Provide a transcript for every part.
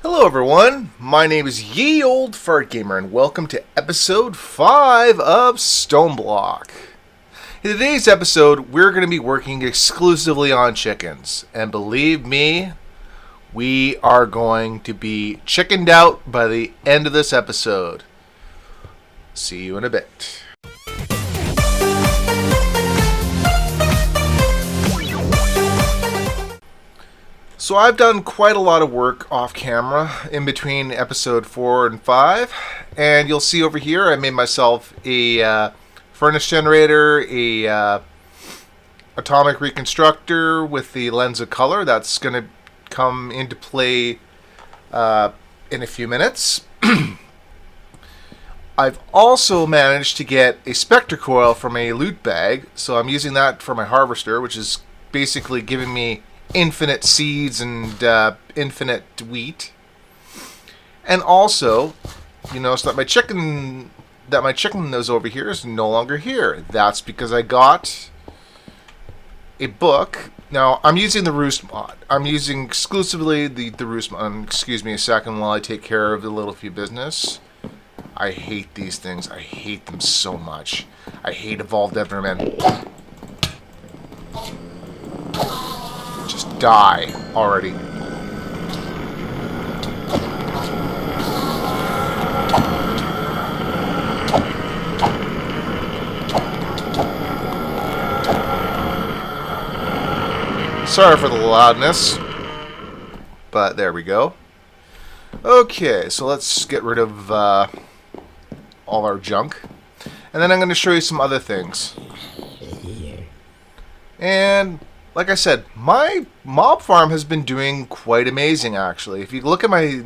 Hello everyone, my name is YeOldFartGamer and welcome to episode 5 of StoneBlock. In today's episode, we're going to be working exclusively on chickens. And believe me, we are going to be chickened out by the end of this episode. See you in a bit. So I've done quite a lot of work off camera in between episode 4 and 5, and you'll see over here I made myself a furnace generator, a atomic reconstructor with the lens of color. That's going to come into play in a few minutes. I've also managed to get a spectre coil from a loot bag, so I'm using that for my harvester, which is basically giving me infinite seeds and infinite wheat. And also, you notice that my chicken that was over here is no longer here. That's because I got a book. Now I'm using the Roost mod. I'm using exclusively the Roost mod. Excuse me a second while I take care of the little few business. I hate these things. I hate them so much. I hate evolved Evermen. Just die already. Sorry for the loudness, but there we go. Okay, so let's get rid of all our junk, and then I'm going to show you some other things. And like I said, my mob farm has been doing quite amazing, actually. If you look at I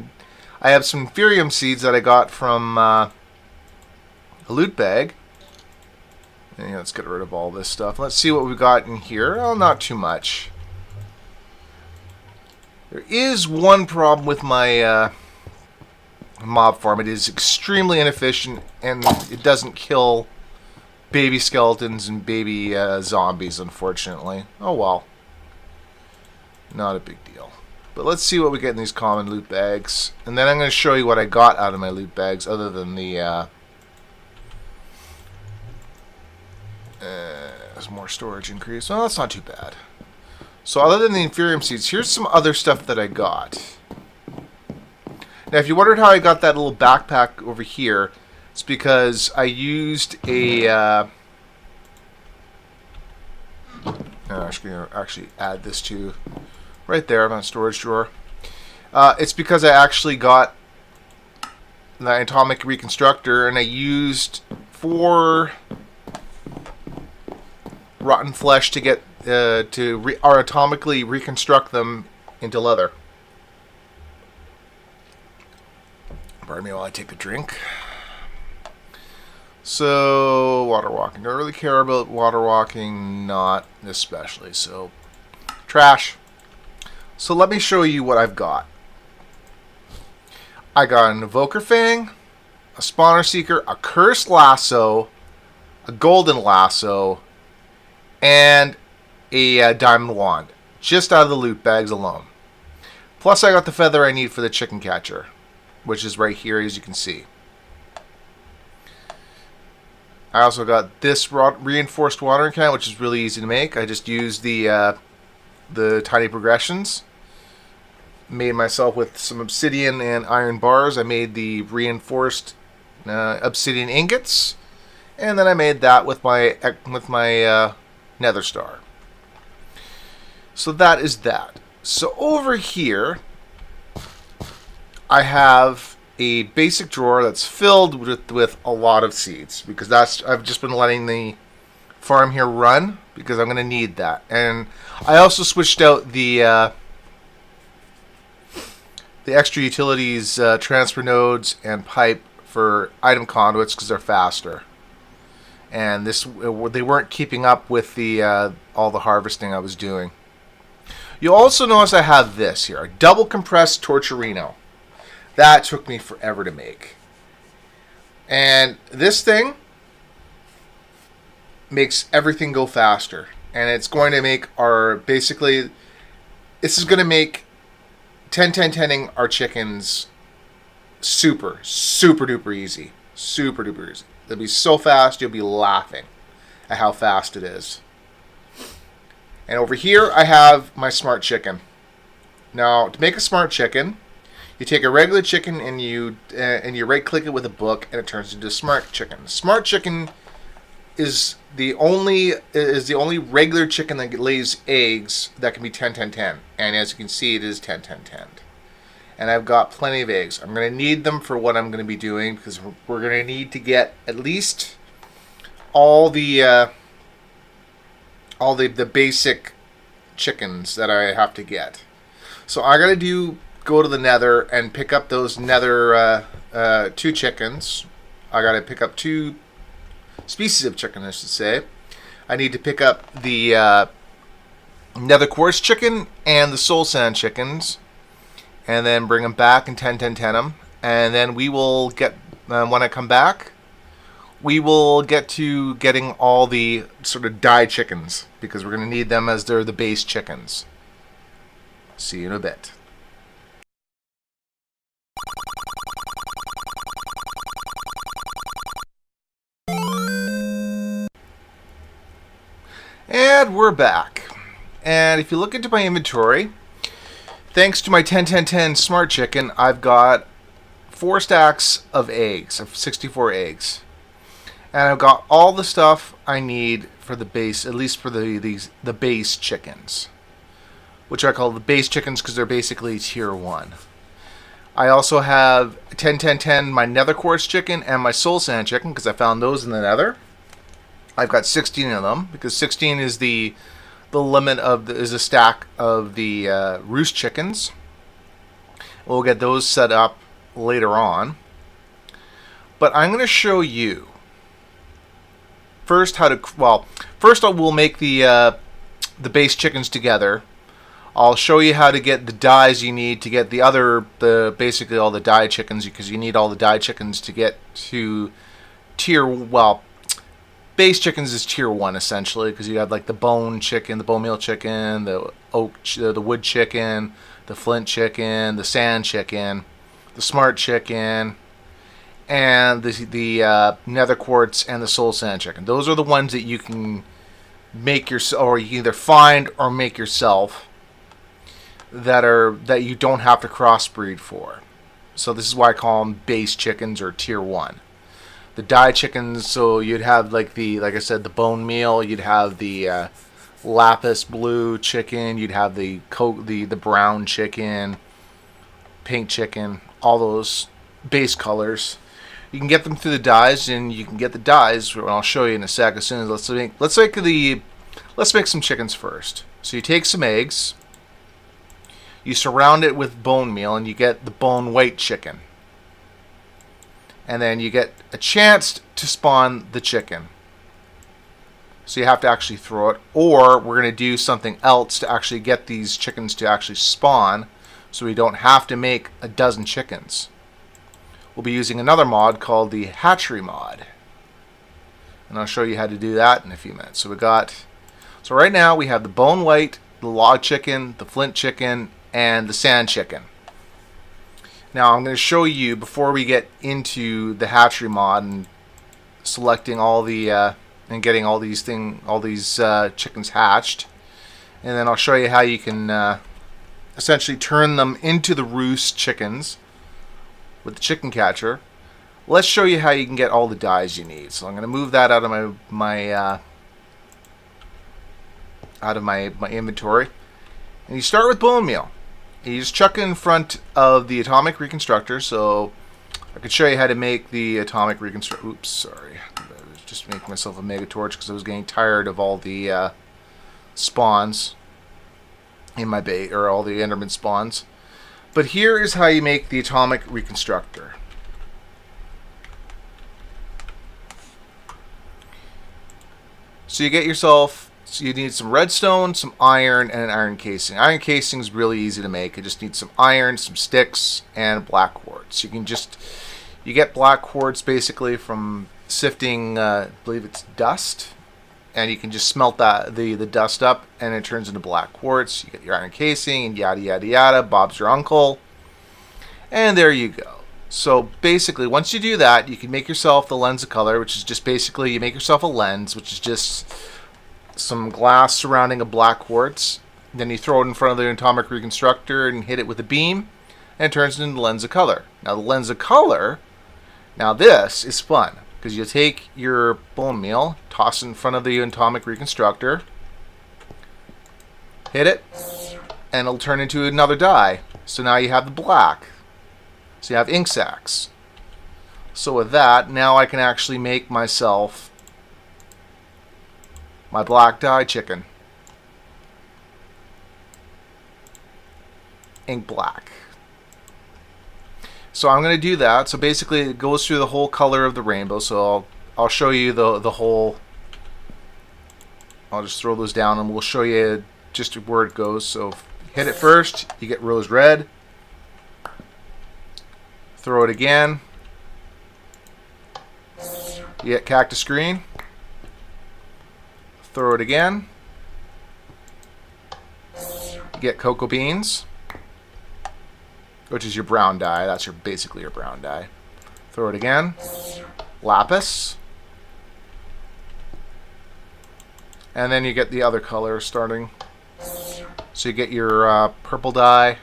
have some Inferium seeds that I got from a loot bag. And let's get rid of all this stuff. Let's see what we got in here. Oh, not too much. There is one problem with my mob farm. It is extremely inefficient, and it doesn't kill baby skeletons and baby zombies, unfortunately. Oh well. Not a big deal. But let's see what we get in these common loot bags. And then I'm going to show you what I got out of my loot bags other than the... there's more storage increase. Well, that's not too bad. So other than the Inferium seeds, here's some other stuff that I got. Now, if you wondered how I got that little backpack over here, it's because I used a... I'm actually going to actually add this to right there in my storage drawer. It's because I actually got the atomic reconstructor, and I used 4 rotten flesh to get atomically reconstruct them into leather. Pardon me while I take a drink. So, water walking. Don't really care about water walking, not especially. So, trash. So let me show you what I've got. I got an Evoker Fang, a Spawner Seeker, a Cursed Lasso, a Golden Lasso, and a Diamond Wand. Just out of the loot bags alone. Plus I got the feather I need for the chicken catcher, which is right here, as you can see. I also got this reinforced watering can, which is really easy to make. I just used the tiny progressions. Made myself with some obsidian and iron bars. I made the reinforced obsidian ingots, and then I made that with my nether star. So that is that. So over here, I have a basic drawer that's filled with a lot of seeds, because I've just been letting the farm here run because I'm going to need that. And I also switched out the extra utilities transfer nodes and pipe for item conduits because they're faster. And they weren't keeping up with all the harvesting I was doing. You'll also notice I have this here, a double compressed Torturino. That took me forever to make. And this thing makes everything go faster. And it's going to make this is going to make 10-10-10ing our chickens super duper easy. Super duper easy. It'll be so fast you'll be laughing at how fast it is. And over here I have my smart chicken. Now, to make a smart chicken, you take a regular chicken and you right click it with a book and it turns into a smart chicken. Smart chicken is the only regular chicken that lays eggs that can be 10-10-10. And as you can see, it is 10-10-10. And I've got plenty of eggs. I'm going to need them for what I'm going to be doing because we're going to need to get at least all the basic chickens that I have to get. So I got to go to the Nether and pick up those Nether 2 chickens. I got to pick up 2 species of chicken, I should say. I need to pick up the Nether Quartz chicken and the Soul Sand chickens, and then bring them back and 10-10-10 them. And then we will get, when I come back, we will get to getting all the sort of dye chickens, because we're going to need them as they're the base chickens. See you in a bit. And we're back. And if you look into my inventory, thanks to my 10-10-10 smart chicken, I've got 4 stacks of eggs, of 64 eggs. And I've got all the stuff I need for the base, at least for the base chickens, which I call the base chickens because they're basically tier 1. I also have 10-10-10 my Nether Quartz chicken and my Soul Sand chicken because I found those in the Nether. I've got 16 of them because 16 is the limit of is a stack of the Roost chickens. We'll get those set up later on. But I'm going to show you first how to, well, first we'll make the base chickens together. I'll show you how to get the dyes you need to get basically all the dye chickens, because you need all the dye chickens to get to base chickens is tier 1 essentially, because you have like the bone chicken, the bone meal chicken, the wood chicken, the flint chicken, the sand chicken, the smart chicken, and the Nether Quartz and the Soul Sand chicken. Those are the ones that you can make yourself, or you can either find or make yourself, that you don't have to crossbreed for. So this is why I call them base chickens or tier 1. The dye chickens, so you'd have like I said, the bone meal, you'd have the lapis blue chicken, you'd have the brown chicken, pink chicken, all those base colors. You can get them through the dyes, and you can get the dyes, and I'll show you in a sec. As soon as let's make some chickens first. So you take some eggs, you surround it with bone meal, and you get the bone white chicken. And then you get a chance to spawn the chicken. So you have to actually throw it, or we're going to do something else to actually get these chickens to actually spawn, so we don't have to make a dozen chickens. We'll be using another mod called the Hatchery mod, and I'll show you how to do that in a few minutes. So right now we have the bone white, the log chicken, the flint chicken, and the sand chicken. Now I'm going to show you, before we get into the Hatchery mod and selecting all the and getting all these chickens hatched, and then I'll show you how you can essentially turn them into the Roost chickens with the chicken catcher. Let's show you how you can get all the dyes you need. So I'm going to move that out of my inventory, and you start with bone meal. You just chuck it in front of the atomic reconstructor. So I could show you how to make the atomic reconstructor. Oops, sorry. I was just making myself a mega torch because I was getting tired of all the spawns in my bait, or all the Enderman spawns. But here is how you make the atomic reconstructor. So you get yourself, so you need some redstone, some iron, and an iron casing. Iron casing is really easy to make. You just need some iron, some sticks, and black quartz. You get black quartz basically from sifting, I believe it's dust. and you can just smelt the dust up, and it turns into black quartz. You get your iron casing, and yada yada yada. Bob's your uncle, and there you go. So basically, once you do that, you can make yourself the lens of color, which is just basically you make yourself a lens, which is just some glass surrounding a black quartz. Then you throw it in front of the atomic reconstructor and hit it with a beam, and it turns into the lens of color. Now the lens of color, now this is fun, because you take your bone meal, toss it in front of the atomic reconstructor, hit it, and it'll turn into another dye. So now you have the black. So you have ink sacs. So with that, now I can actually make myself my black dye chicken. Ink black. So I'm going to do that. So basically it goes through the whole color of the rainbow. So I'll show you the whole. I'll just throw those down and we'll show you just where it goes. So hit it first, you get rose red. Throw it again. You get cactus green. Throw it again. You get cocoa beans, which is your brown dye. That's basically your brown dye. Throw it again. Lapis. And then you get the other color starting. So you get your purple dye.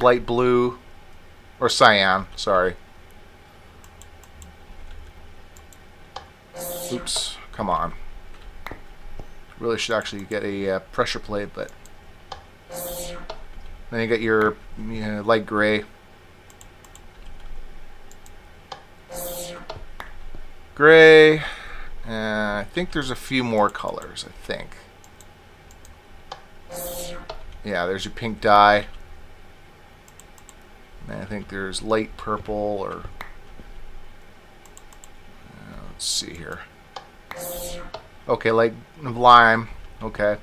Light blue. Or cyan, sorry. Oops, come on. Really should actually get a pressure plate, but then you get your light gray. Gray. I think there's a few more colors, I think. Yeah, there's your pink dye. And I think there's light purple or let's see here. Okay, light lime. Okay.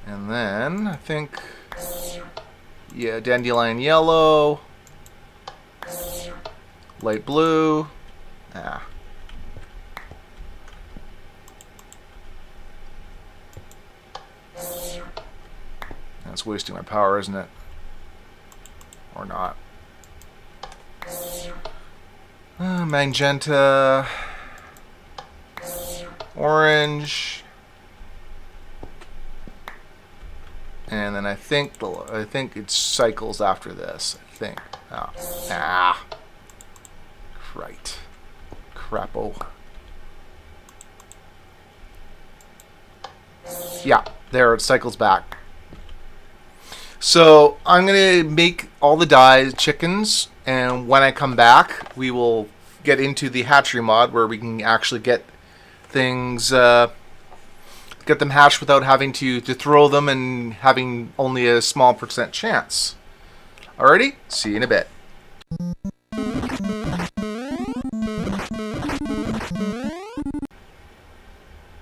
And then I think dandelion yellow, light blue. That's wasting my power, isn't it? Or not. Magenta, orange, and then I think it cycles after this. I think. Right. Crapo. Yeah, there it cycles back. So I'm going to make all the dyes chickens, and when I come back, we will get into the hatchery mod where we can actually get things, get them hatched without having to throw them and having only a small % chance. Alrighty, see you in a bit.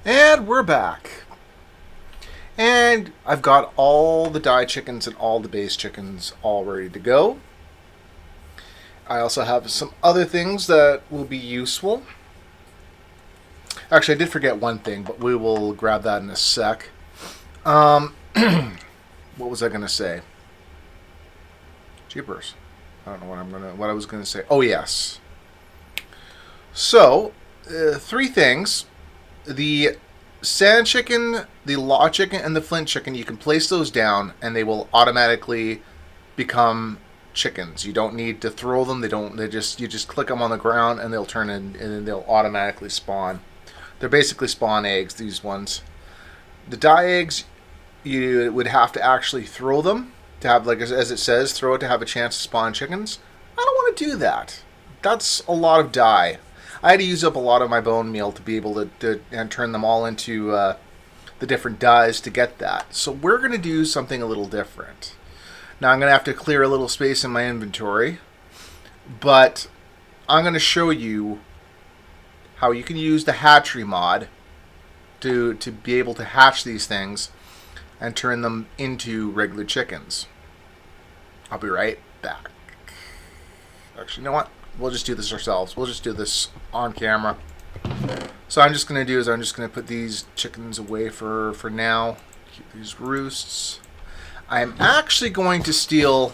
And we're back. And I've got all the dye chickens and all the base chickens all ready to go. I also have some other things that will be useful. Actually, I did forget one thing, but we will grab that in a sec. What was I going to say? Jeepers. I don't know what I was going to say. Oh, yes. So, 3 things. The sand chicken, the law chicken, and the flint chicken, you can place those down and they will automatically become chickens. You don't need to throw them. You just click them on the ground and they'll turn in and they'll automatically spawn. They're basically spawn eggs, these ones. The dye eggs, you would have to actually throw them to have, like as it says, throw it to have a chance to spawn chickens. I don't want to do that. That's a lot of dye. I had to use up a lot of my bone meal to be able to and turn them all into the different dyes to get that. So we're going to do something a little different. Now I'm going to have to clear a little space in my inventory, but I'm going to show you how you can use the hatchery mod to be able to hatch these things and turn them into regular chickens. I'll be right back. Actually, you know what? we'll just do this ourselves. We'll just do this on camera. So I'm just going to do is I'm just going to put these chickens away for now. Keep these roosts. I'm actually going to steal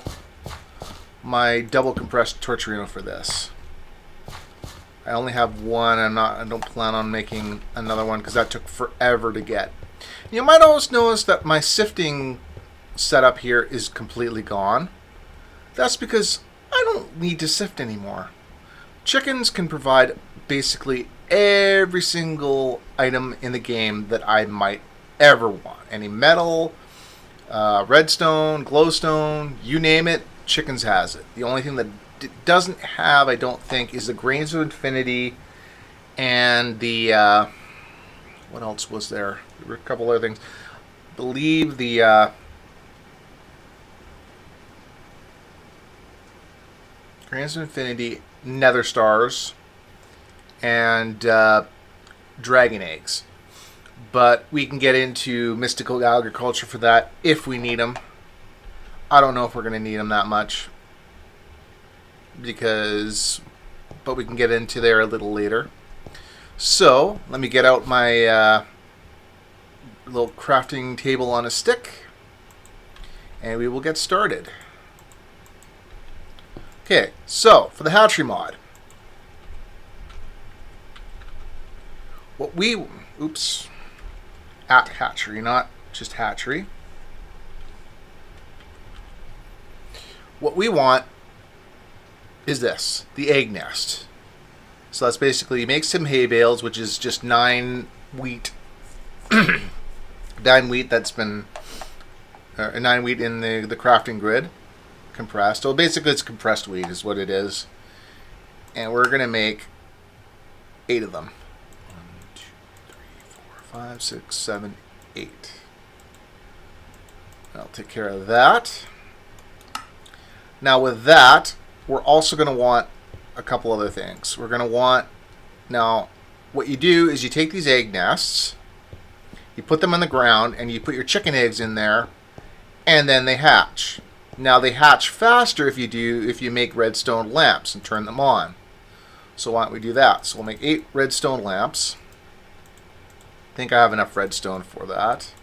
my double compressed torturino for this. I only have one. I don't plan on making another one because that took forever to get. You might also notice that my sifting setup here is completely gone. That's because I don't need to sift anymore. Chickens can provide basically every single item in the game that I might ever want. Any metal, redstone, glowstone, you name it, chickens has it. The only thing that it doesn't have, I don't think, is the grains of infinity and the what else was there? There were a couple other things. I believe the grains of infinity, nether stars, and dragon eggs. But we can get into mystical agriculture for that if we need them. I don't know if we're going to need them that much. But we can get into there a little later. So, let me get out my little crafting table on a stick. And we will get started. Okay, so, for the hatchery mod. At hatchery, not just hatchery. What we want is this, the egg nest. So that's basically, you make some hay bales, which is just 9 wheat. 9 wheat that's been, 9 wheat in the crafting grid, compressed. So basically it's compressed wheat is what it is. And we're going to make 8 of them. 1, 2, 3, 4, 5, 6, 7, 8. I'll take care of that. Now with that, we're also going to want a couple other things. We're going to want, now what you do is you take these egg nests, you put them on the ground, and you put your chicken eggs in there, and then they hatch. Now they hatch faster if you make redstone lamps and turn them on. So why don't we do that? So we'll make 8 redstone lamps. I think I have enough redstone for that.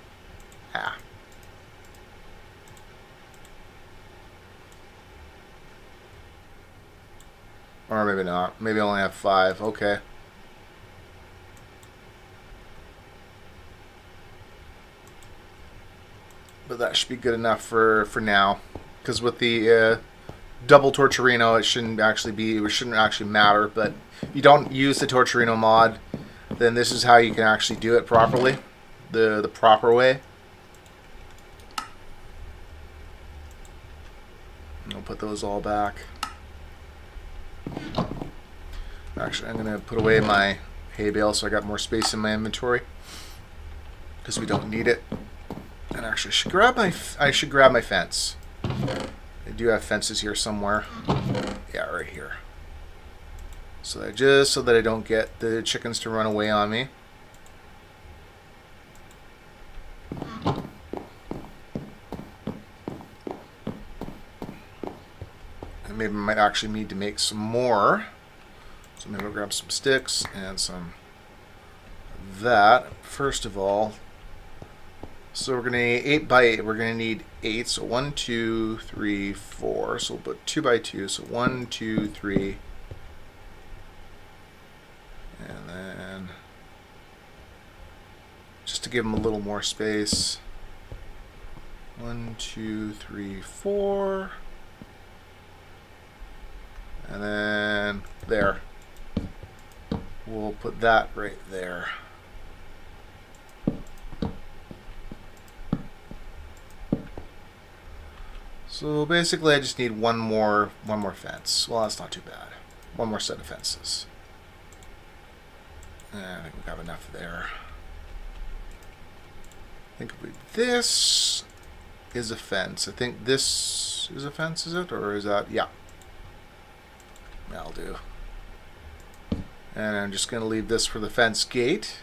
Or maybe not. Maybe I only have 5. Okay. But that should be good enough for now. Because with the double torturino, it shouldn't actually matter. But if you don't use the torturino mod, then this is how you can actually do it properly. The proper way. I'll put those all back. Actually, I'm going to put away my hay bale so I got more space in my inventory. Because we don't need it. And actually, I should grab my fence. I do have fences here somewhere. Yeah, right here. So that I don't get the chickens to run away on me. And maybe I might actually need to make some more. So maybe I'll grab some sticks and some of that. First of all, so we're going to need 8 by 8. We're going to need 8. So 1, 2, 3, 4. So we'll put 2 by 2. So 1, 2, 3. And then just to give them a little more space. 1, 2, 3, 4. And then there. We'll put that right there. So basically I just need one more fence. Well, that's not too bad. One more set of fences. And I think we have enough there. I think this is a fence. I think this is a fence, is it? Or is that? Yeah. That'll do. And I'm just going to leave this for the fence gate.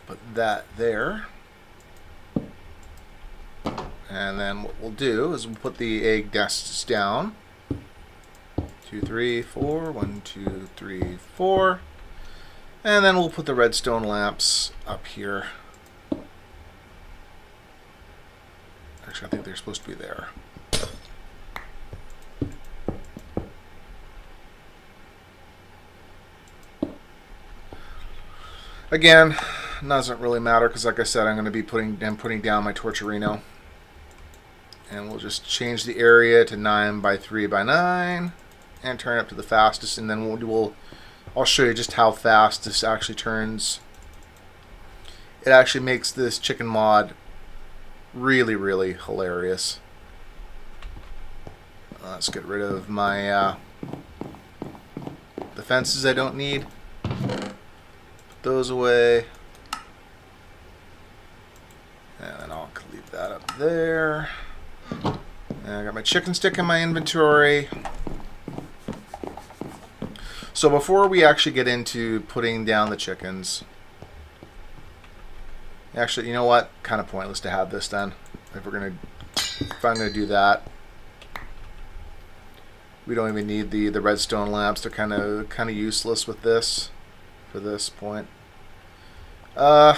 Put that there. And then what we'll do is we'll put the egg nests down. 2, 3, 4. 1, 2, 3, 4. And then we'll put the redstone lamps up here. Actually, I think they're supposed to be there. Again, doesn't really matter because, like I said, I'm going to be putting down my Torturino, and we'll just change the area to 9 by 3 by 9, and turn it up to the fastest, and then I'll show you just how fast this actually turns. It actually makes this chicken mod really, really hilarious. Let's get rid of my the fences I don't need. Those away, and then I'll leave that up there. And I got my chicken stick in my inventory. So before we actually get into putting down the chickens, actually, you know what? Kind of pointless to have this then. If I'm gonna do that, we don't even need the redstone lamps. They're kind of useless with this. For this point. So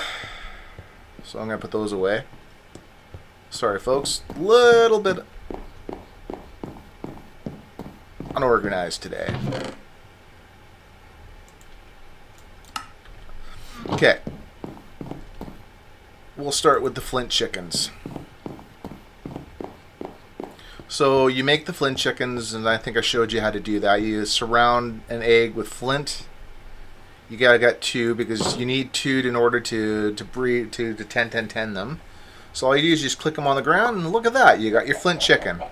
I'm going to put those away. Sorry folks, little bit unorganized today. Okay. We'll start with the flint chickens. So you make the flint chickens, and I think I showed you how to do that. You surround an egg with flint. You gotta get 2 because you need 2 in order to breed to 10 them. So all you do is just click them on the ground, and look at that, you got your flint chicken.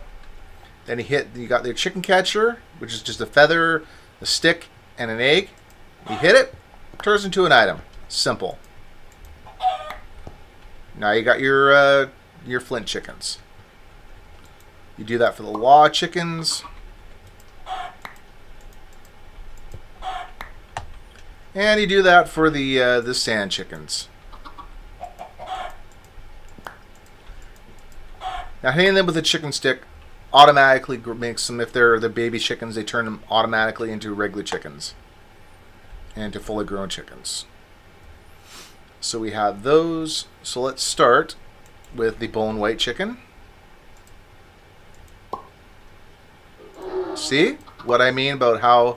Then you got your chicken catcher, which is just a feather, a stick, and an egg. You hit it, turns into an item. Simple. Now you got your flint chickens. You do that for the law chickens. And you do that for the sand chickens. Now hitting them with a chicken stick automatically makes them, if they're the baby chickens, they turn them automatically into regular chickens. And into fully grown chickens. So we have those. So let's start with the bone white chicken. See what I mean about how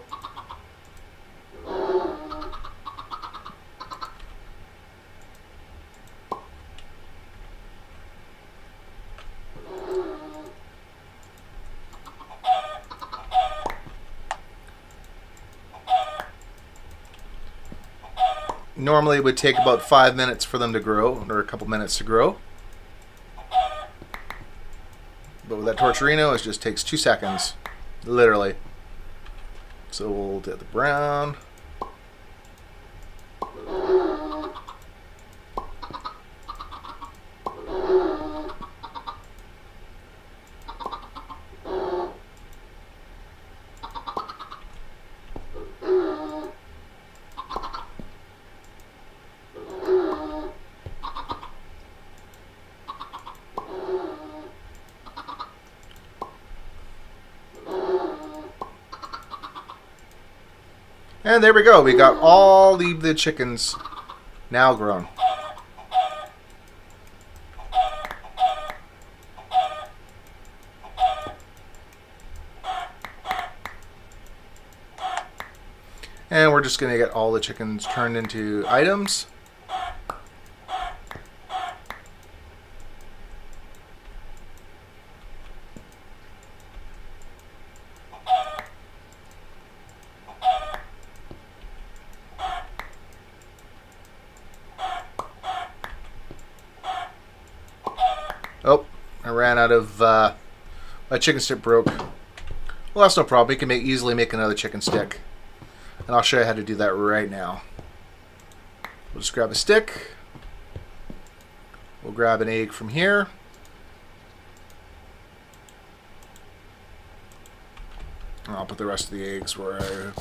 normally it would take about 5 minutes for them to grow, or a couple minutes to grow. But with that Torturino, it just takes 2 seconds. Literally. So we'll do the brown. And there we go. We got all the chickens now grown. And we're just going to get all the chickens turned into items. Oh, I ran out of, my chicken stick broke. Well, that's no problem. You can easily make another chicken stick. And I'll show you how to do that right now. We'll just grab a stick. We'll grab an egg from here. And I'll put the rest of the eggs where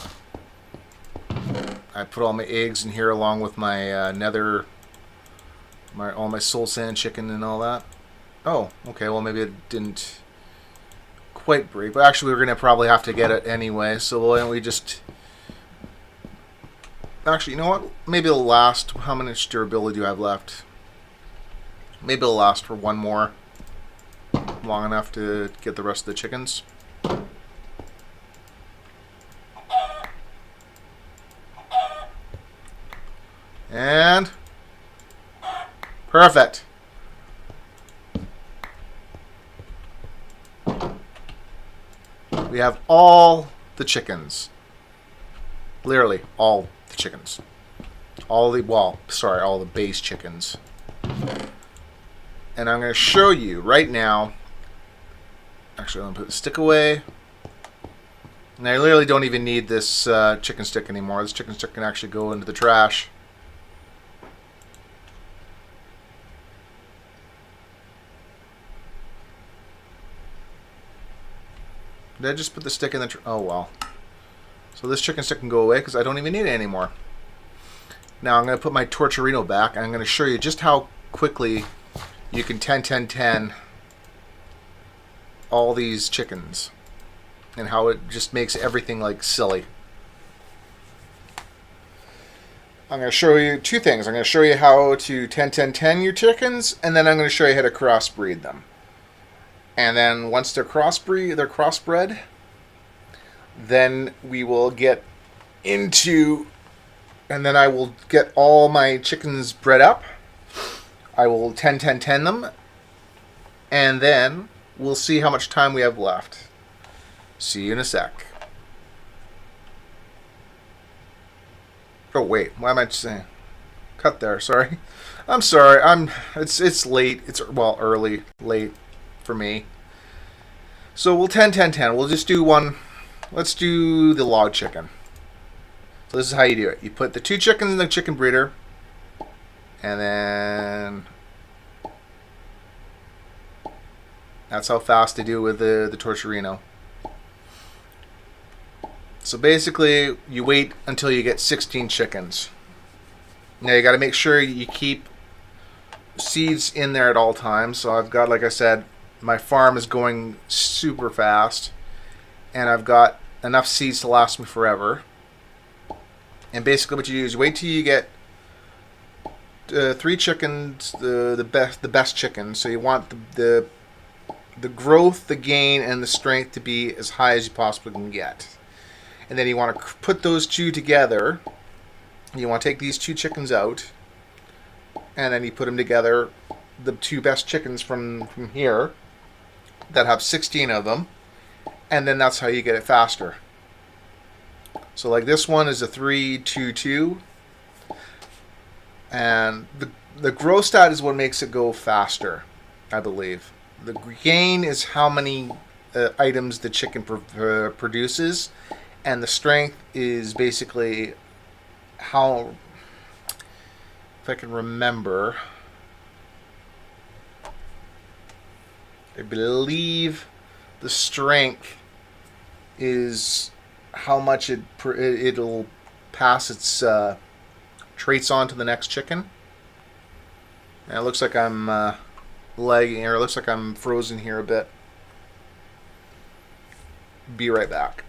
I put all my eggs in here along with my nether, all my soul sand chicken and all that. Oh, okay, well maybe it didn't quite breed, but actually we're going to probably have to get it anyway, so why don't we just... Actually, you know what? Maybe it'll last. How much durability do I have left? Maybe it'll last for one more. Long enough to get the rest of the chickens. And... perfect. We have all the chickens. Literally, all the chickens. All the base chickens. And I'm going to show you right now. Actually, I'm going to put the stick away. And I literally don't even need this chicken stick anymore. This chicken stick can actually go into the trash. Did I just put the stick in the... oh, well. So this chicken stick can go away because I don't even need it anymore. Now I'm going to put my Torturino back, and I'm going to show you just how quickly you can 10-10-10 all these chickens. And how it just makes everything like silly. I'm going to show you two things. I'm going to show you how to 10-10-10 your chickens, and then I'm going to show you how to crossbreed them. And then once they're crossbred, then we will get into, and then I will get all my chickens bred up. I will 10-10-10 them, and then we'll see how much time we have left. See you in a sec. Oh wait, why am I saying? Cut there. Sorry, I'm sorry. It's late. It's late for me. So we'll 10-10-10. We'll just do one. Let's do the log chicken. So this is how you do it. You put the two chickens in the chicken breeder, and then that's how fast they do with the Torturino. So basically, you wait until you get 16 chickens. Now you got to make sure you keep seeds in there at all times. So I've got, like I said, my farm is going super fast, and I've got enough seeds to last me forever. And basically what you do is you wait till you get 3 chickens, the best chickens. So you want the growth, the gain, and the strength to be as high as you possibly can get. And then you want to put those two together. You want to take these 2 chickens out, and then you put them together, the 2 best chickens from here that have 16 of them, and then that's how you get it faster. So like this one is a 3-2-2, and the growth stat is what makes it go faster, I believe. The gain is how many items the chicken produces, and the strength is basically how, if I can remember, I believe the strength is how much it'll pass its traits on to the next chicken. And it looks like I'm lagging, or it looks like I'm frozen here a bit. Be right back.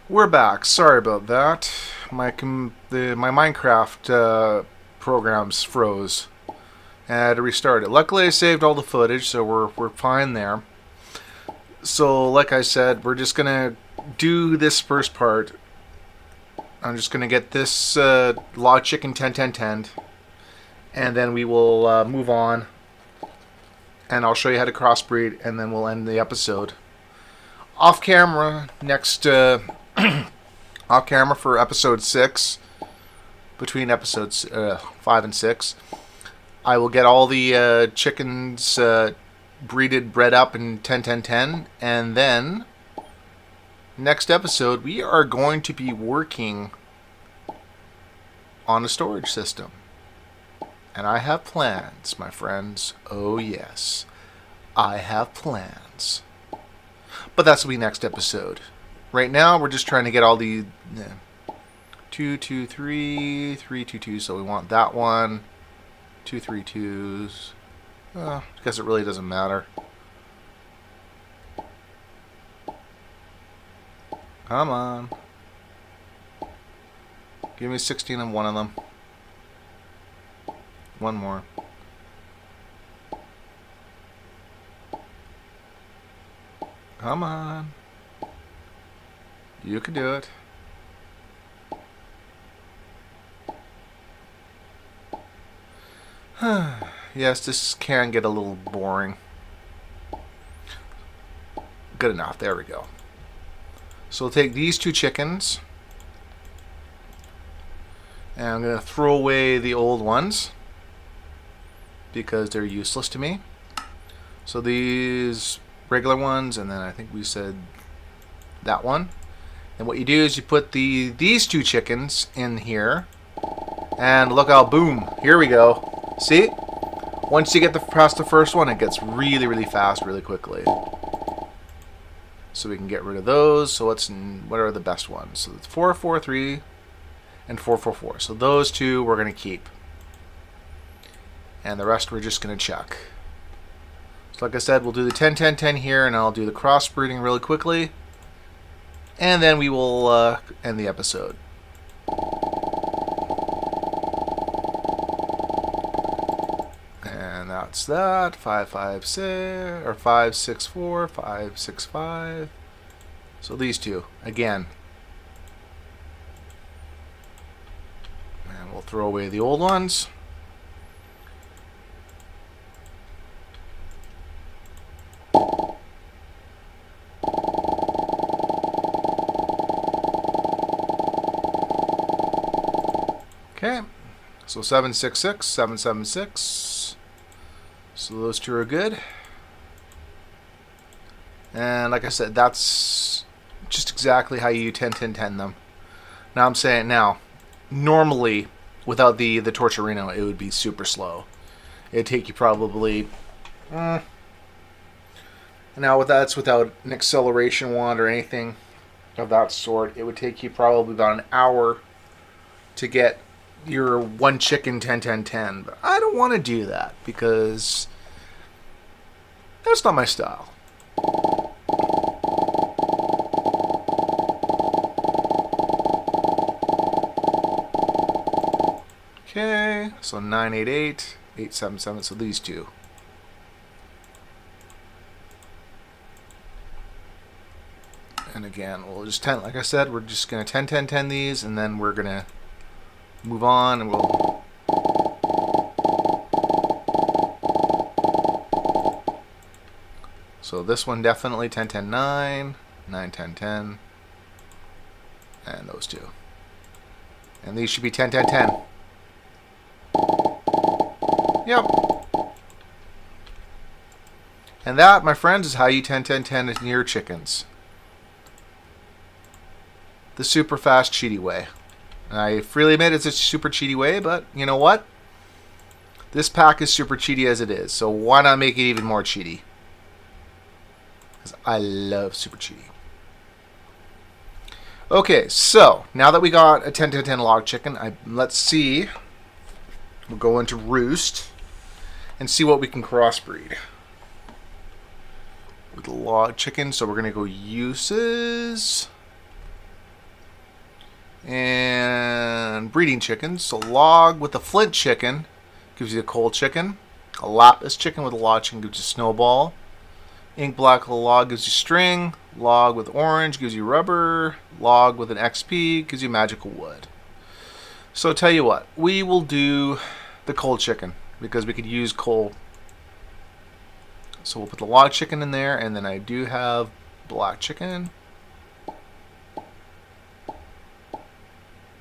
We're back. Sorry about that. My Minecraft programs froze, and I had to restart it. Luckily, I saved all the footage, so we're fine there. So, like I said, we're just gonna do this first part. I'm just gonna get this log chicken 10-10-10, and then we will move on, and I'll show you how to crossbreed, and then we'll end the episode. Off camera next. Off camera for episode 6, between episodes 5 and 6, I will get all the chickens bred up in 10-10-10, and then next episode we are going to be working on a storage system, and I have plans, my friends. Oh yes, I have plans, but that's will be next episode. Right now, we're just trying to get all the 2, 2, 3, 3, 2, 2. So we want that one. 2, 3, 2s. I guess it really doesn't matter. Come on. Give me 16 on one of them. One more. Come on. You can do it. Yes, this can get a little boring. Good enough. There we go. So we'll take these 2 chickens. And I'm going to throw away the old ones because they're useless to me. So these regular ones, and then I think we said that one. And what you do is you put these 2 chickens in here. And look out, boom, here we go. See? Once you get past the first one, it gets really, really fast, really quickly. So we can get rid of those. So what are the best ones? So it's 4, 4, 3, and 4, 4, 4. So those 2 we're going to keep. And the rest we're just going to chuck. So like I said, we'll do the 10, 10, 10 here, and I'll do the crossbreeding really quickly. And then we will end the episode. And that's that. 5, 5, 6, or 5, 6, 4, 5, 6, 5. So these 2 again. And we'll throw away the old ones. Okay, so 766, 776. So those 2 are good. And like I said, that's just exactly how you 10, 10, 10 them. Now I'm saying normally without the Torturino, it would be super slow. It'd take you probably now that's without an acceleration wand or anything of that sort. It would take you probably about an hour to get your 1 chicken 10, 10, 10. But I don't want to do that because that's not my style. Okay, so 988, 877, so these 2. And again, we'll just 10, like I said, we're just going to 10, 10, 10 these, and then we're going to move on, and we'll... So this one definitely 10, 10, 9, 9, 10, 10, and those 2. And these should be 10, 10, 10. Yep. And that, my friends, is how you 10, 10, 10 your chickens. The super fast, cheaty way. And I freely admit it's a super cheaty way, but you know what? This pack is super cheaty as it is, so why not make it even more cheaty? Because I love super cheaty. Okay, so now that we got a 10, 10, 10 log chicken, let's see. We'll go into Roost and see what we can crossbreed with the log chicken. So we're going to go uses and breeding chickens. So log with the flint chicken gives you a coal chicken. A lapis chicken with a log chicken gives you snowball. Ink black with a log gives you string. Log with orange gives you rubber. Log with an XP gives you magical wood. So tell you what, we will do the coal chicken because we could use coal. So we'll put the log chicken in there, and then I do have black chicken.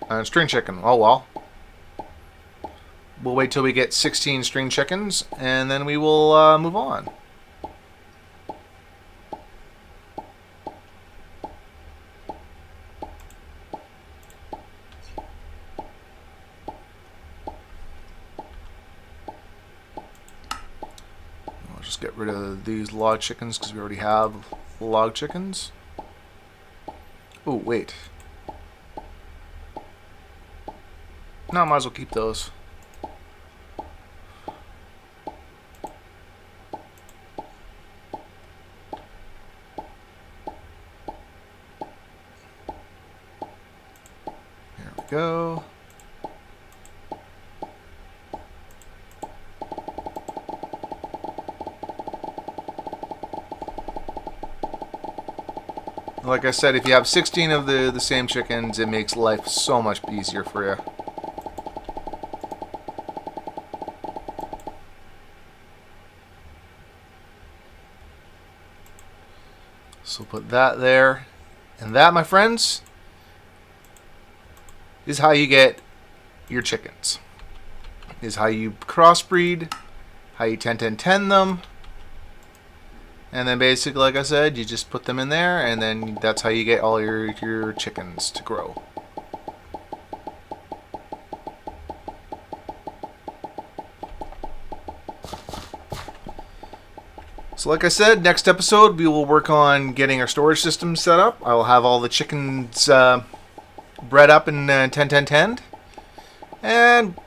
And string chicken. Oh well. We'll wait till we get 16 string chickens, and then we will move on. I'll just get rid of these log chickens because we already have log chickens. Oh, wait. No, I might as well keep those. There we go. Like I said, if you have 16 of the same chickens, it makes life so much easier for you. So put that there. And that, my friends, is how you get your chickens. Is how you crossbreed, how you 10-10-10 them. And then basically, like I said, you just put them in there, and then that's how you get all your chickens to grow. So like I said, next episode we will work on getting our storage system set up. I will have all the chickens bred up in 10-10-10. And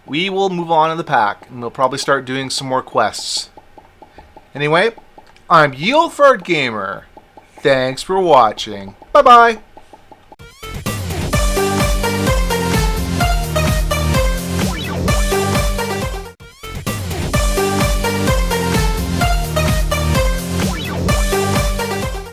we will move on in the pack, and we'll probably start doing some more quests. Anyway, I'm YeOldFartGamer. Thanks for watching. Bye-bye.